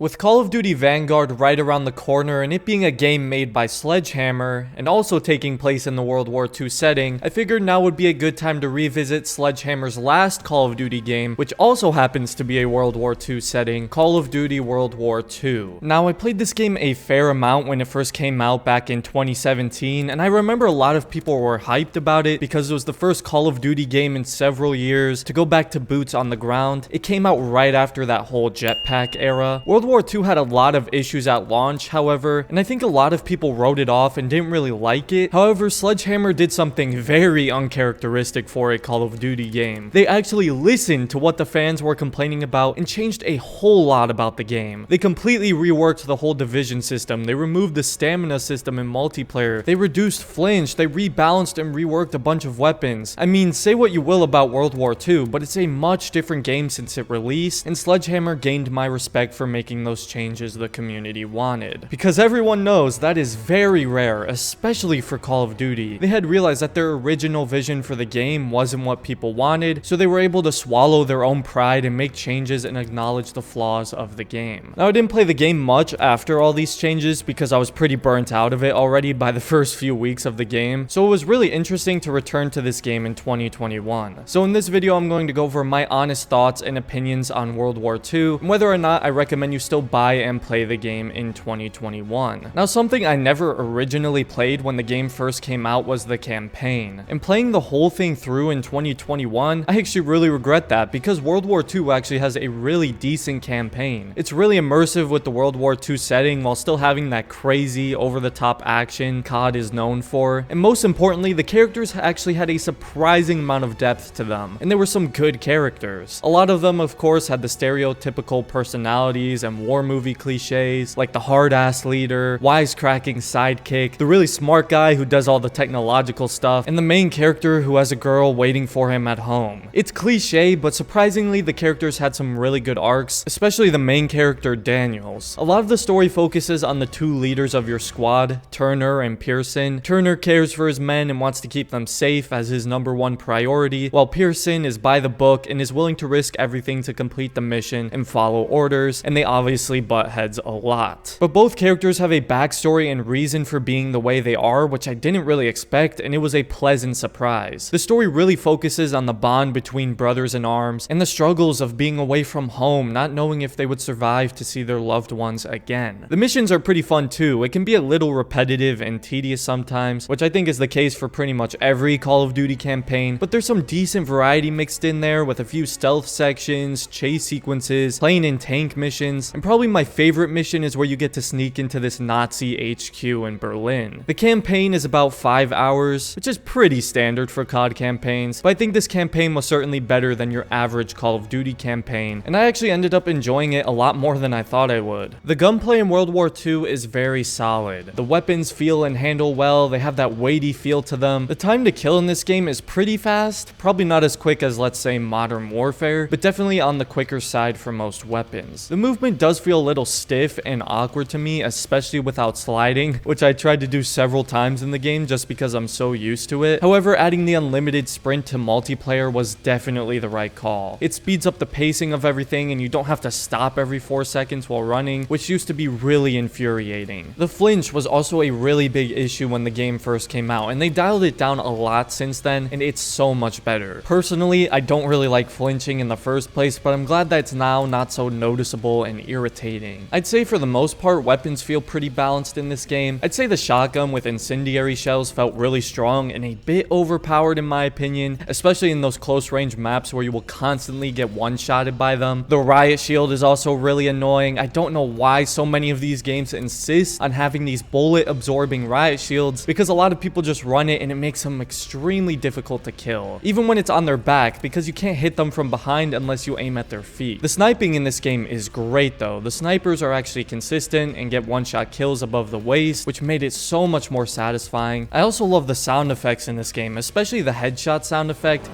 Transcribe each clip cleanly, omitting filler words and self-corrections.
With Call of Duty Vanguard right around the corner and it being a game made by Sledgehammer and also taking place in the World War II setting, I figured now would be a good time to revisit Sledgehammer's last Call of Duty game, which also happens to be a World War II setting, Call of Duty World War II. Now, I played this game a fair amount when it first came out back in 2017, and I remember a lot of people were hyped about it because it was the first Call of Duty game in several years to go back to boots on the ground. It came out right after that whole jetpack era. World War II had a lot of issues at launch, however, and I think a lot of people wrote it off and didn't really like it. However, Sledgehammer did something very uncharacteristic for a Call of Duty game. They actually listened to what the fans were complaining about and changed a whole lot about the game. They completely reworked the whole division system. They removed the stamina system in multiplayer. They reduced flinch. They rebalanced and reworked a bunch of weapons. I mean, say what you will about World War II, but it's a much different game since it released, and Sledgehammer gained my respect for making those changes the community wanted. Because everyone knows that is very rare, especially for Call of Duty. They had realized that their original vision for the game wasn't what people wanted, so they were able to swallow their own pride and make changes and acknowledge the flaws of the game. Now, I didn't play the game much after all these changes because I was pretty burnt out of it already by the first few weeks of the game, so it was really interesting to return to this game in 2021. So in this video, I'm going to go over my honest thoughts and opinions on World War II, and whether or not I recommend you still buy and play the game in 2021. Now, something I never originally played when the game first came out was the campaign. And playing the whole thing through in 2021, I actually really regret that because World War II actually has a really decent campaign. It's really immersive with the World War II setting while still having that crazy, over-the-top action COD is known for. And most importantly, the characters actually had a surprising amount of depth to them, and there were some good characters. A lot of them, of course, had the stereotypical personalities and war movie cliches, like the hard-ass leader, wisecracking sidekick, the really smart guy who does all the technological stuff, and the main character who has a girl waiting for him at home. It's cliche, but surprisingly, the characters had some really good arcs, especially the main character, Daniels. A lot of the story focuses on the two leaders of your squad, Turner and Pearson. Turner cares for his men and wants to keep them safe as his #1 priority, while Pearson is by the book and is willing to risk everything to complete the mission and follow orders, and they obviously butt heads a lot. But both characters have a backstory and reason for being the way they are, which I didn't really expect, and it was a pleasant surprise. The story really focuses on the bond between brothers in arms and the struggles of being away from home, not knowing if they would survive to see their loved ones again. The missions are pretty fun too. It can be a little repetitive and tedious sometimes, which I think is the case for pretty much every Call of Duty campaign, but there's some decent variety mixed in there with a few stealth sections, chase sequences, plane and tank missions, and probably my favorite mission is where you get to sneak into this Nazi HQ in Berlin. The campaign is about 5 hours, which is pretty standard for COD campaigns, but I think this campaign was certainly better than your average Call of Duty campaign, and I actually ended up enjoying it a lot more than I thought I would. The gunplay in World War II is very solid. The weapons feel and handle well, they have that weighty feel to them. The time to kill in this game is pretty fast, probably not as quick as, let's say, Modern Warfare, but definitely on the quicker side for most weapons. The movement does feel a little stiff and awkward to me, especially without sliding, which I tried to do several times in the game just because I'm so used to it. However, adding the unlimited sprint to multiplayer was definitely the right call. It speeds up the pacing of everything and you don't have to stop every 4 seconds while running, which used to be really infuriating. The flinch was also a really big issue when the game first came out, and they dialed it down a lot since then, and it's so much better. Personally, I don't really like flinching in the first place, but I'm glad that it's now not so noticeable and irritating. I'd say for the most part, weapons feel pretty balanced in this game. I'd say the shotgun with incendiary shells felt really strong and a bit overpowered in my opinion, especially in those close range maps where you will constantly get one-shotted by them. The riot shield is also really annoying. I don't know why so many of these games insist on having these bullet absorbing riot shields, because a lot of people just run it and it makes them extremely difficult to kill, even when it's on their back, because you can't hit them from behind unless you aim at their feet. The sniping in this game is great though. The snipers are actually consistent and get one-shot kills above the waist, which made it so much more satisfying. I also love the sound effects in this game, especially the headshot sound effect.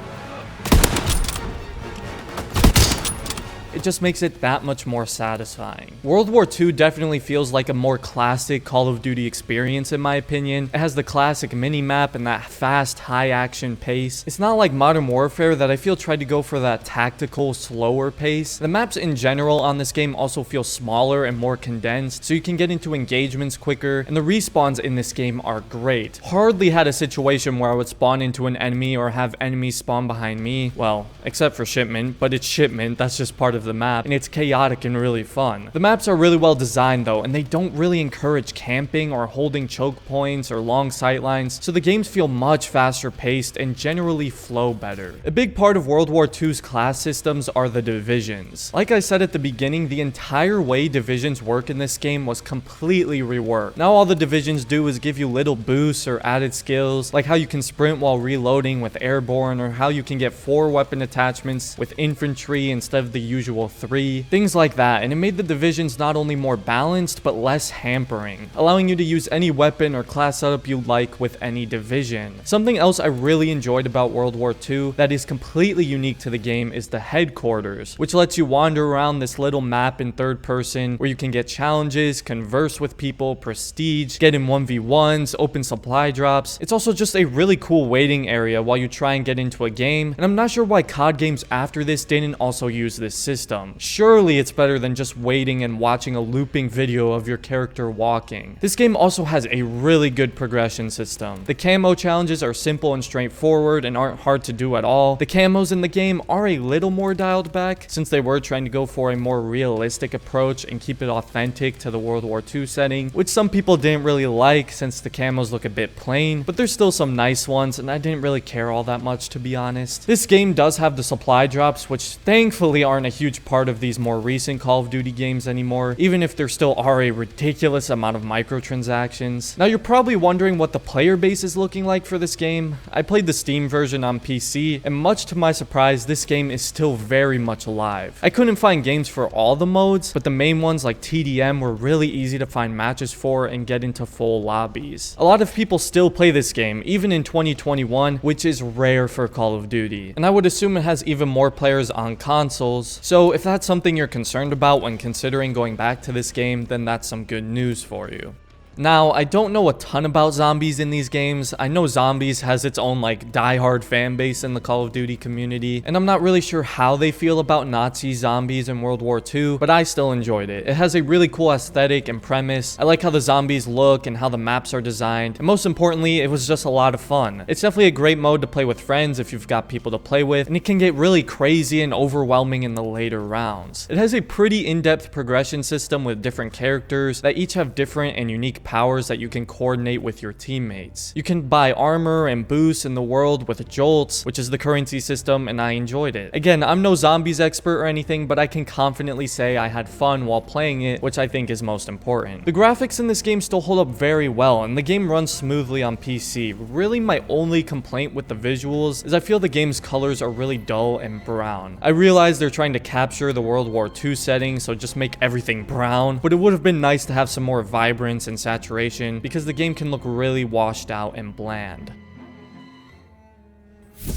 it just makes it that much more satisfying. World War II definitely feels like a more classic Call of Duty experience in my opinion. It has the classic mini-map and that fast, high-action pace. It's not like Modern Warfare that I feel tried to go for that tactical, slower pace. The maps in general on this game also feel smaller and more condensed, so you can get into engagements quicker, and the respawns in this game are great. Hardly had a situation where I would spawn into an enemy or have enemies spawn behind me. Well, except for Shipment, but it's Shipment, that's just part of the map, and it's chaotic and really fun. The maps are really well designed though, and they don't really encourage camping or holding choke points or long sightlines, so the games feel much faster paced and generally flow better. A big part of World War II's class systems are the divisions. Like I said at the beginning, the entire way divisions work in this game was completely reworked. Now all the divisions do is give you little boosts or added skills, like how you can sprint while reloading with airborne, or how you can get 4 weapon attachments with infantry instead of the usual 3. Things like that, and it made the divisions not only more balanced but less hampering, allowing you to use any weapon or class setup you like with any division. Something else I really enjoyed about World War II that is completely unique to the game is the headquarters, which lets you wander around this little map in third person where you can get challenges, converse with people, prestige, get in 1v1s, open supply drops. It's also just a really cool waiting area while you try and get into a game, and I'm not sure why COD games after this didn't also use this system. Surely it's better than just waiting and watching a looping video of your character walking. This game also has a really good progression system. The camo challenges are simple and straightforward and aren't hard to do at all. The camos in the game are a little more dialed back since they were trying to go for a more realistic approach and keep it authentic to the World War II setting, which some people didn't really like since the camos look a bit plain, but there's still some nice ones and I didn't really care all that much, to be honest. This game does have the supply drops, which thankfully aren't a huge part of these more recent Call of Duty games anymore, even if there still are a ridiculous amount of microtransactions. Now you're probably wondering what the player base is looking like for this game. I played the Steam version on PC, and much to my surprise, this game is still very much alive. I couldn't find games for all the modes, but the main ones like TDM were really easy to find matches for and get into full lobbies. A lot of people still play this game, even in 2021, which is rare for Call of Duty, and I would assume it has even more players on consoles, so if that's something you're concerned about when considering going back to this game, then that's some good news for you. Now, I don't know a ton about zombies in these games. I know Zombies has its own like diehard fan base in the Call of Duty community, and I'm not really sure how they feel about Nazi zombies in World War II, but I still enjoyed it. It has a really cool aesthetic and premise. I like how the zombies look and how the maps are designed, and most importantly, it was just a lot of fun. It's definitely a great mode to play with friends if you've got people to play with, and it can get really crazy and overwhelming in the later rounds. It has a pretty in-depth progression system with different characters that each have different and unique powers that you can coordinate with your teammates. You can buy armor and boosts in the world with jolts, which is the currency system, and I enjoyed it. Again, I'm no zombies expert or anything, but I can confidently say I had fun while playing it, which I think is most important. The graphics in this game still hold up very well, and the game runs smoothly on PC. Really, my only complaint with the visuals is I feel the game's colors are really dull and brown. I realize they're trying to capture the World War II setting, so just make everything brown, but it would have been nice to have some more vibrance and saturation because the game can look really washed out and bland.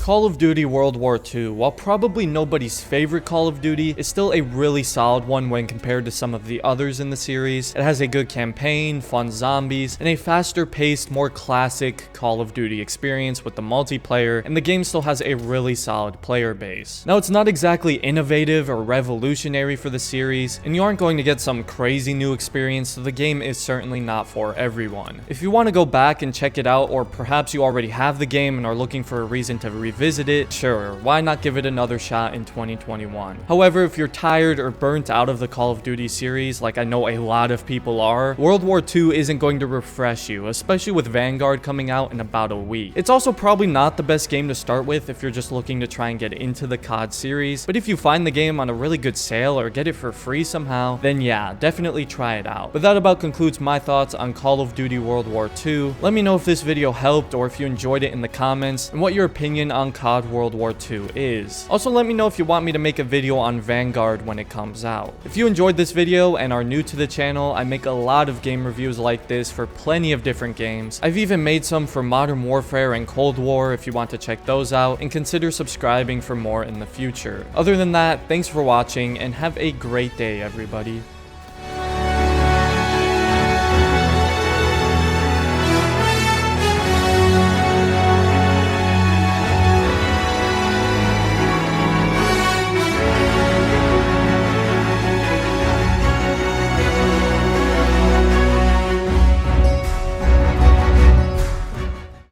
Call of Duty World War II, while probably nobody's favorite Call of Duty, is still a really solid one when compared to some of the others in the series. It has a good campaign, fun zombies, and a faster paced, more classic Call of Duty experience with the multiplayer, and the game still has a really solid player base. Now, it's not exactly innovative or revolutionary for the series, and you aren't going to get some crazy new experience, so the game is certainly not for everyone. If you want to go back and check it out, or perhaps you already have the game and are looking for a reason to revisit it, sure, why not give it another shot in 2021? However, if you're tired or burnt out of the Call of Duty series, like I know a lot of people are, World War II isn't going to refresh you, especially with Vanguard coming out in about a week. It's also probably not the best game to start with if you're just looking to try and get into the COD series, but if you find the game on a really good sale or get it for free somehow, then yeah, definitely try it out. But that about concludes my thoughts on Call of Duty World War II. Let me know if this video helped or if you enjoyed it in the comments, and what your opinion opinion on COD World War II is. Also, let me know if you want me to make a video on Vanguard when it comes out. If you enjoyed this video and are new to the channel, I make a lot of game reviews like this for plenty of different games. I've even made some for Modern Warfare and Cold War if you want to check those out, and consider subscribing for more in the future. Other than that, thanks for watching and have a great day, everybody.